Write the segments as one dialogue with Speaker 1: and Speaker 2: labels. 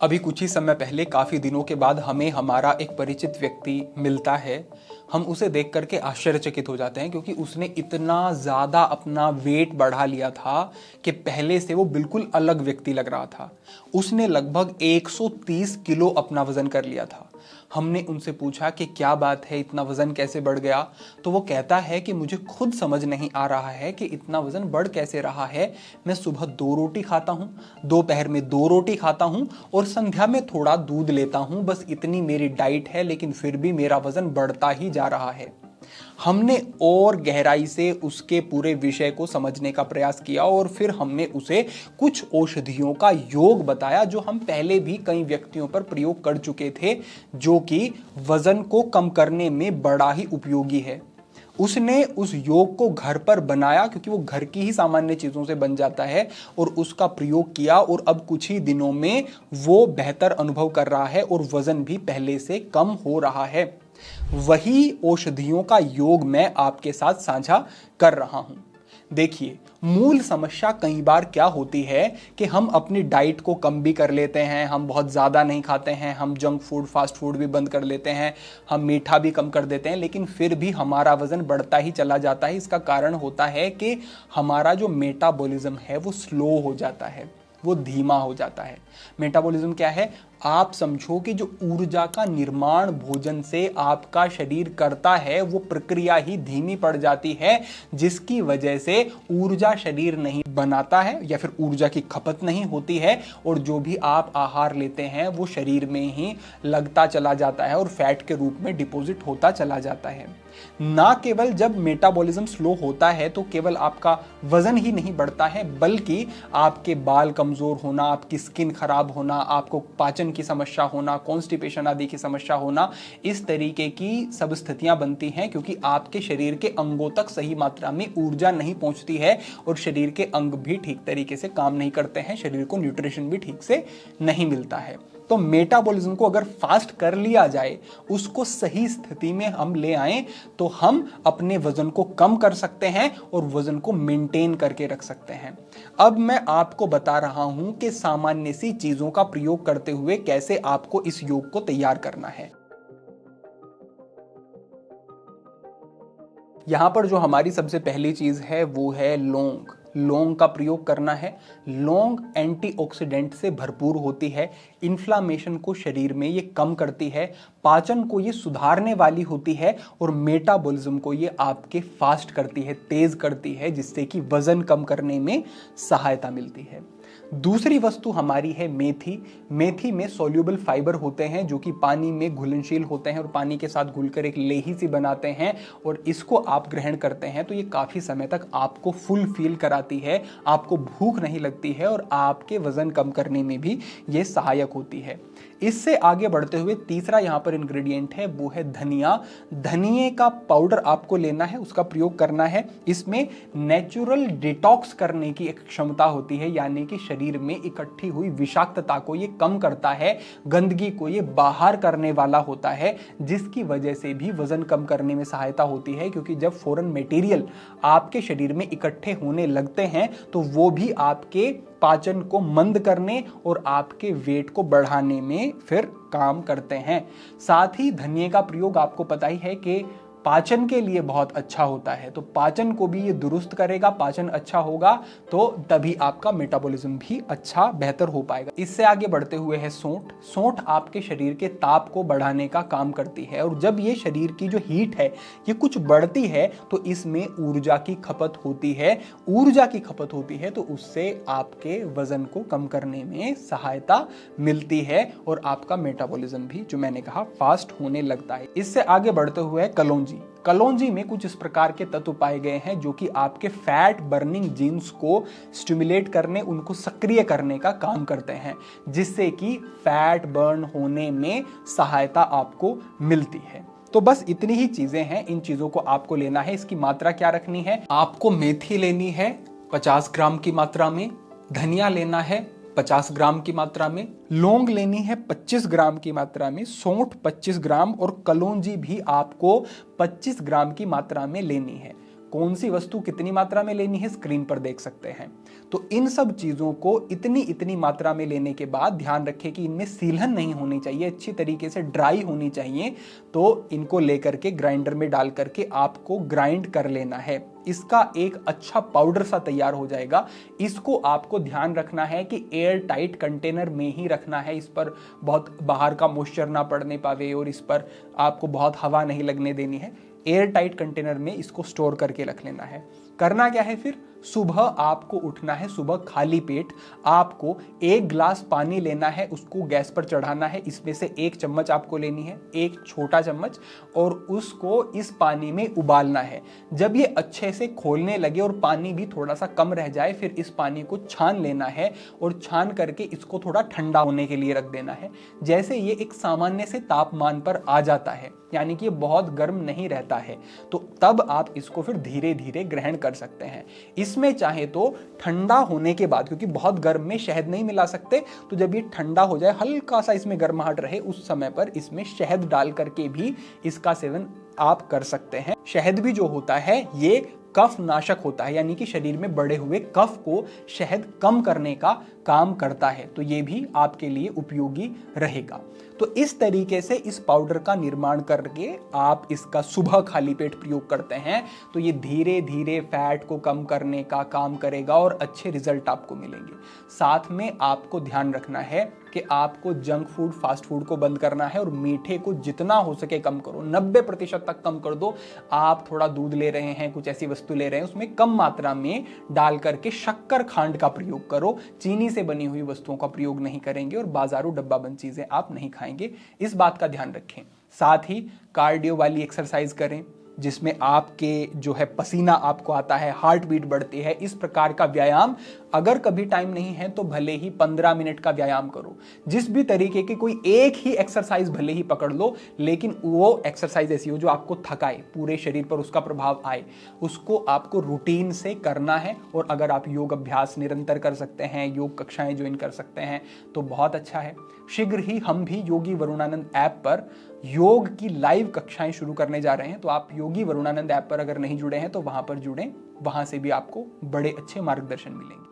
Speaker 1: अभी कुछ ही समय पहले काफ़ी दिनों के बाद हमें हमारा एक परिचित व्यक्ति मिलता है। हम उसे देख करके आश्चर्यचकित हो जाते हैं क्योंकि उसने इतना ज़्यादा अपना वेट बढ़ा लिया था कि पहले से वो बिल्कुल अलग व्यक्ति लग रहा था। उसने लगभग 130 किलो अपना वज़न कर लिया था। हमने उनसे पूछा कि क्या बात है, इतना वज़न कैसे बढ़ गया? तो वो कहता है कि मुझे खुद समझ नहीं आ रहा है कि इतना वज़न बढ़ कैसे रहा है। मैं सुबह 2 रोटी खाता हूँ, दोपहर में 2 रोटी खाता हूँ और संध्या में थोड़ा दूध लेता हूँ। बस इतनी मेरी डाइट है, लेकिन फिर भी मेरा वज़न बढ़ता ही जा रहा है। हमने और गहराई से उसके पूरे विषय को समझने का प्रयास किया और फिर हमने उसे कुछ औषधियों का योग बताया जो हम पहले भी कई व्यक्तियों पर प्रयोग कर चुके थे, जो कि वजन को कम करने में बड़ा ही उपयोगी है। उसने उस योग को घर पर बनाया क्योंकि वो घर की ही सामान्य चीज़ों से बन जाता है और उसका प्रयोग किया और अब कुछ ही दिनों में वो बेहतर अनुभव कर रहा है और वजन भी पहले से कम हो रहा है। वही औषधियों का योग मैं आपके साथ साझा कर रहा हूं। देखिए, मूल समस्या कई बार क्या होती है कि हम अपनी डाइट को कम भी कर लेते हैं, हम बहुत ज़्यादा नहीं खाते हैं, हम जंक फूड फास्ट फूड भी बंद कर लेते हैं, हम मीठा भी कम कर देते हैं, लेकिन फिर भी हमारा वज़न बढ़ता ही चला जाता है। इसका कारण होता है कि हमारा जो मेटाबॉलिज्म है वो स्लो हो जाता है, वो धीमा हो जाता है। मेटाबॉलिज्म क्या है? आप समझो कि जो ऊर्जा का निर्माण भोजन से आपका शरीर करता है वो प्रक्रिया ही धीमी पड़ जाती है, जिसकी वजह से ऊर्जा शरीर नहीं बनाता है या फिर ऊर्जा की खपत नहीं होती है और जो भी आप आहार लेते हैं वो शरीर में ही लगता चला जाता है और फैट के रूप में डिपॉजिट होता चला जाता है। ना केवल जब मेटाबॉलिज्म स्लो होता है तो केवल आपका वजन ही नहीं बढ़ता है, बल्कि आपके बाल कमजोर होना, आपकी स्किन खराब होना, आपको पाचन की समस्या होना, कॉन्स्टिपेशन आदि की समस्या होना, इस तरीके की सब स्थितियां बनती हैं क्योंकि आपके शरीर के अंगों तक सही मात्रा में ऊर्जा नहीं पहुंचती है और शरीर के अंग भी ठीक तरीके से काम नहीं करते हैं, शरीर को न्यूट्रिशन भी ठीक से नहीं मिलता है। तो मेटाबॉलिज्म को अगर फास्ट कर लिया जाए, उसको सही स्थिति में हम ले आएं, तो हम अपने वजन को कम कर सकते हैं और वजन को मेंटेन करके रख सकते हैं। अब मैं आपको बता रहा हूं कि सामान्य सी चीजों का प्रयोग करते हुए कैसे आपको इस योग को तैयार करना है। यहां पर जो हमारी सबसे पहली चीज है वो है लौंग। लौंग का प्रयोग करना है। लौंग एंटीऑक्सीडेंट से भरपूर होती है, इन्फ्लामेशन को शरीर में ये कम करती है, पाचन को ये सुधारने वाली होती है और मेटाबॉलिज्म को ये आपके फास्ट करती है, तेज करती है, जिससे कि वजन कम करने में सहायता मिलती है। दूसरी वस्तु हमारी है मेथी। मेथी में सोल्यूबल फाइबर होते हैं जो कि पानी में घुलनशील होते हैं और पानी के साथ घुलकर एक लेही सी बनाते हैं और इसको आप ग्रहण करते हैं तो ये काफ़ी समय तक आपको फुल फील कराती है, आपको भूख नहीं लगती है और आपके वज़न कम करने में भी ये सहायक होती है। इससे आगे बढ़ते हुए तीसरा यहाँ पर इंग्रेडिएंट है वो है धनिया। धनिए का पाउडर आपको लेना है, उसका प्रयोग करना है। इसमें नेचुरल डिटॉक्स करने की एक क्षमता होती है, यानी कि शरीर में इकट्ठी हुई विषाक्तता को ये कम करता है, गंदगी को ये बाहर करने वाला होता है, जिसकी वजह से भी वजन कम करने में सहायता होती है। क्योंकि जब फॉरेन मटेरियल आपके शरीर में इकट्ठे होने लगते हैं तो वो भी आपके पाचन को मंद करने और आपके वेट को बढ़ाने में फिर काम करते हैं। साथ ही धनिये का प्रयोग आपको पता ही है कि पाचन के लिए बहुत अच्छा होता है, तो पाचन को भी ये दुरुस्त करेगा। पाचन अच्छा होगा तो तभी आपका मेटाबॉलिज्म भी अच्छा बेहतर हो पाएगा। इससे आगे बढ़ते हुए है सौंठ। सौंठ आपके शरीर के ताप को बढ़ाने का काम करती है और जब ये शरीर की जो हीट है ये कुछ बढ़ती है तो इसमें ऊर्जा की खपत होती है। ऊर्जा की खपत होती है तो उससे आपके वजन को कम करने में सहायता मिलती है और आपका मेटाबॉलिज्म भी, जो मैंने कहा, फास्ट होने लगता है। इससे आगे बढ़ते हुए कलौंजी। कलौंजी में कुछ इस प्रकार के तत्व पाए गए हैं जो कि आपके फैट बर्निंग जीन्स को स्टिमुलेट करने, उनको सक्रिय करने का काम करते हैं, जिससे कि फैट बर्न होने में सहायता आपको मिलती है। तो बस इतनी ही चीजें हैं, इन चीजों को आपको लेना है। इसकी मात्रा क्या रखनी है? आपको मेथी लेनी है 50 ग्राम की मात्रा में, धनिया लेना है 50 ग्राम की मात्रा में, लौंग लेनी है 25 ग्राम की मात्रा में, सौंठ 25 ग्राम और कलौंजी भी आपको 25 ग्राम की मात्रा में लेनी है। कौन सी वस्तु कितनी मात्रा में लेनी है स्क्रीन पर देख सकते हैं। तो इन सब चीज़ों को इतनी मात्रा में लेने के बाद ध्यान रखें कि इनमें सीलन नहीं होनी चाहिए, अच्छी तरीके से ड्राई होनी चाहिए। तो इनको लेकर के ग्राइंडर में डाल करके आपको ग्राइंड कर लेना है। इसका एक अच्छा पाउडर सा तैयार हो जाएगा। इसको आपको ध्यान रखना है कि एयर टाइट कंटेनर में ही रखना है। इस पर बहुत बाहर का मॉइस्चर ना पड़ने पावे और इस पर आपको बहुत हवा नहीं लगने देनी है। एयर टाइट कंटेनर में इसको स्टोर करके रख लेना है। करना क्या है फिर, सुबह आपको उठना है, सुबह खाली पेट आपको 1 गिलास पानी लेना है, उसको गैस पर चढ़ाना है। इसमें से 1 चम्मच आपको लेनी है, 1 छोटा चम्मच, और उसको इस पानी में उबालना है। जब ये अच्छे से खोलने लगे और पानी भी थोड़ा सा कम रह जाए, फिर इस पानी को छान लेना है और छान करके इसको थोड़ा ठंडा होने के लिए रख देना है। जैसे ये एक सामान्य से तापमान पर आ जाता है, यानी कि ये बहुत गर्म नहीं रहता है, तो तब आप इसको फिर धीरे धीरे ग्रहण कर सकते हैं। इसमें चाहे तो ठंडा होने के बाद, क्योंकि बहुत गर्म में शहद नहीं मिला सकते, तो जब ये ठंडा हो जाए, हल्का सा इसमें गर्माहट रहे, उस समय पर इसमें शहद डाल करके भी इसका सेवन आप कर सकते हैं। शहद भी जो होता है ये कफ नाशक होता है, यानी कि शरीर में बढ़े हुए कफ को शहद कम करने का काम करता है, तो ये भी आपके लिए उपयोगी रहेगा। तो इस तरीके से इस पाउडर का निर्माण करके आप इसका सुबह खाली पेट प्रयोग करते हैं तो ये धीरे धीरे फैट को कम करने का काम करेगा और अच्छे रिजल्ट आपको मिलेंगे। साथ में आपको ध्यान रखना है कि आपको जंक फूड, फास्ट फूड को बंद करना है और मीठे को जितना हो सके कम करो, 90% तक कम कर दो। आप थोड़ा दूध ले रहे हैं, कुछ ऐसी वस्तु ले रहे हैं, उसमें कम मात्रा में डाल करके शक्कर खांड का प्रयोग करो। चीनी से बनी हुई वस्तुओं का प्रयोग नहीं करेंगे और बाजारू डब्बाबंद चीजें आप नहीं खाएंगे, इस बात का ध्यान रखें। साथ ही कार्डियो वाली एक्सरसाइज करें, जिसमें आपके जो है पसीना आपको आता है, हार्ट बीट बढ़ती है। इस प्रकार का व्यायाम अगर कभी टाइम नहीं है तो भले ही 15 मिनट का व्यायाम करो। जिस भी तरीके की कोई एक ही एक्सरसाइज भले ही पकड़ लो, लेकिन वो एक्सरसाइज ऐसी हो जो आपको थकाए, पूरे शरीर पर उसका प्रभाव आए, उसको आपको रूटीन से करना है। और अगर आप योग अभ्यास निरंतर कर सकते हैं, योग कक्षाएं ज्वाइन कर सकते हैं तो बहुत अच्छा है। शीघ्र ही हम भी योगी वरुणानंद ऐप पर योग की लाइव कक्षाएं शुरू करने जा रहे हैं, तो आप योगी वरुणानंद ऐप पर अगर नहीं जुड़े हैं तो वहां पर जुड़ें, वहां से भी आपको बड़े अच्छे मार्गदर्शन मिलेंगे।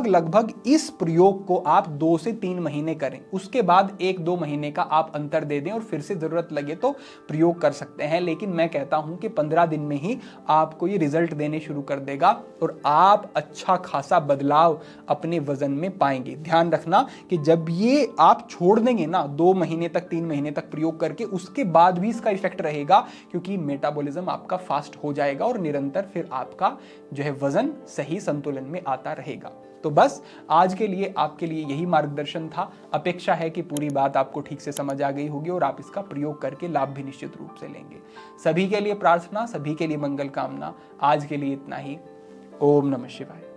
Speaker 1: लगभग इस प्रयोग को आप 2 से 3 महीने करें, उसके बाद 1-2 महीने का आप अंतर दे दें और फिर से जरूरत लगे तो प्रयोग कर सकते हैं। लेकिन मैं कहता हूं कि 15 दिन में ही आपको ये रिजल्ट देने शुरू कर देगा और आप अच्छा खासा बदलाव अपने वजन में पाएंगे। ध्यान रखना कि जब ये आप छोड़ देंगे ना 2 महीने तक, 3 महीने तक प्रयोग करके, उसके बाद भी इसका इफेक्ट रहेगा, क्योंकि मेटाबॉलिज्म आपका फास्ट हो जाएगा और निरंतर फिर आपका जो है वजन सही संतुलन में आता रहेगा। तो बस आज के लिए आपके लिए यही मार्गदर्शन था। अपेक्षा है कि पूरी बात आपको ठीक से समझ आ गई होगी और आप इसका प्रयोग करके लाभ भी निश्चित रूप से लेंगे। सभी के लिए प्रार्थना, सभी के लिए मंगल कामना। आज के लिए इतना ही। ओम नमः शिवाय।